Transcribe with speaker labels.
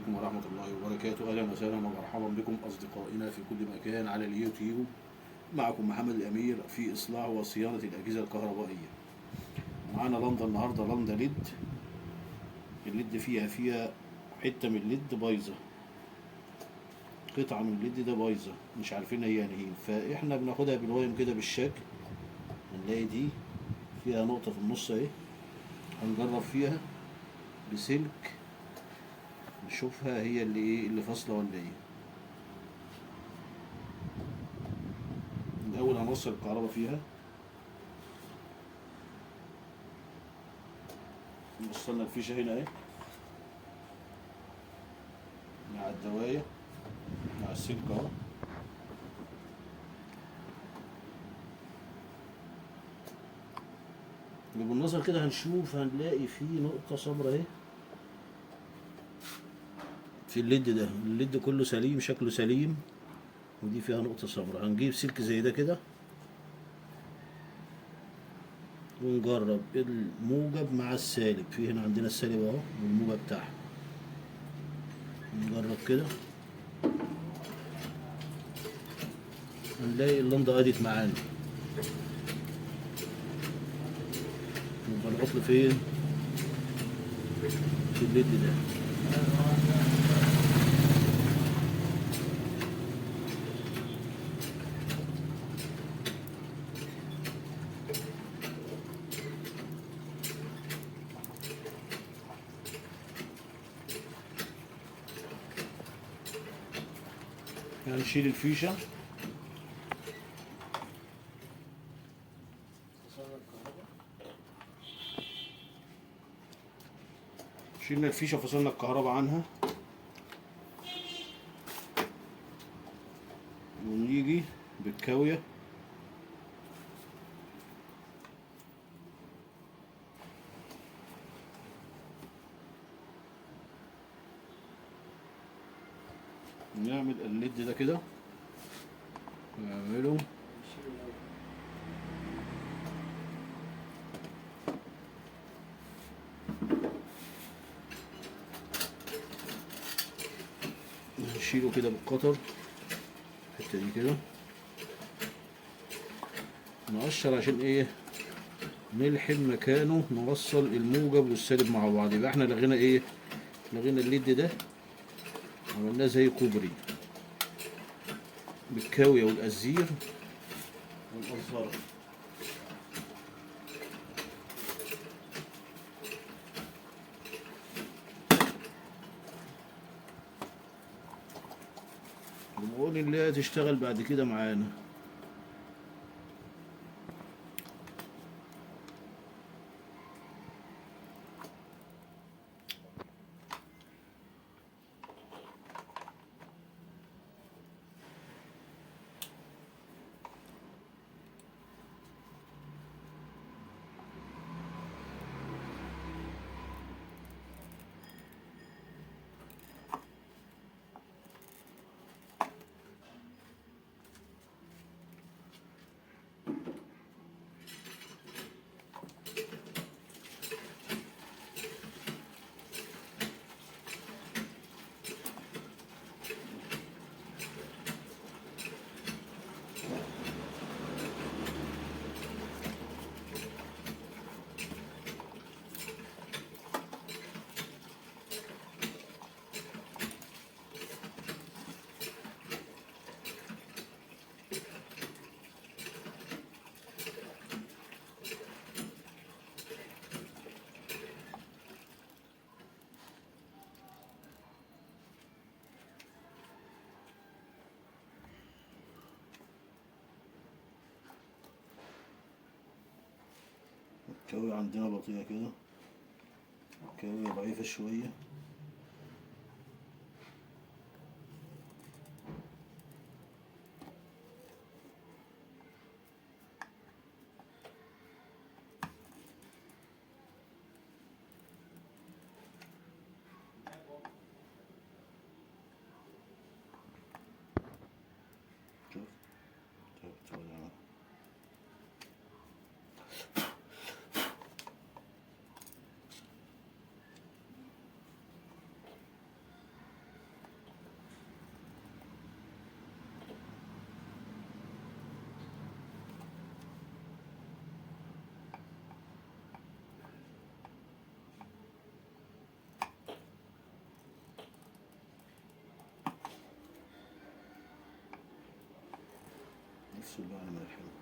Speaker 1: عليكم ورحمة الله وبركاته. أهلا وسهلا ومرحبا بكم أصدقائنا في كل مكان على اليوتيوب. معكم محمد الأمير في إصلاح وصيانة الأجهزة الكهربائية. معانا لندا النهاردة، لندا ليد. الليد فيها حتة من الليد بايظة، قطعة من الليد ده بايظة، مش عارفين هي يعني ايه. فاحنا بناخدها بالوايم كده بالشكل. هنلاقي دي فيها نقطة في النص اهي، هنجرب فيها بسلك نشوفها هي اللي ايه، اللي فاصلة ولا ايه. الأول هنوصل الكهرباء فيها. وصلنا الفيشة هنا اهي مع الدواية مع السلك اهو. وبالنظر كده هنشوف، هنلاقي فيه نقطة سمراء اهي في الليد ده. الليد كله سليم، شكله سليم، ودي فيها نقطة سمراء. هنجيب سلك زي ده كده ونجرب الموجب مع السالب. في هنا عندنا السالب اهو والموجب بتاعها. نجرب كده، هنلاقي اللندا قادت معانا. يبقى العطل فين؟ في الليد ده. هنشيل الفيشة. شيلنا الفيشة وفصلنا الكهرباء عنها، ونيجي بالكاوية نعمل الليد ده كده، نعمله نشيله كده بالقطر الحتة دي كده، نقشر عشان ايه؟ نلحم مكانه، نوصل الموجب والسالب مع بعض. يبقى احنا لغينا ايه؟ لغينا الليد ده، عملناه زي كوبري بالكاوية والقزير والقزارة. ونقول اللي هي تشتغل بعد كده معانا. الكاوية عندنا بطيئة كده، الكاوية ضعيفة شوية. شوف شوف افصل بقى أنا من الحمل.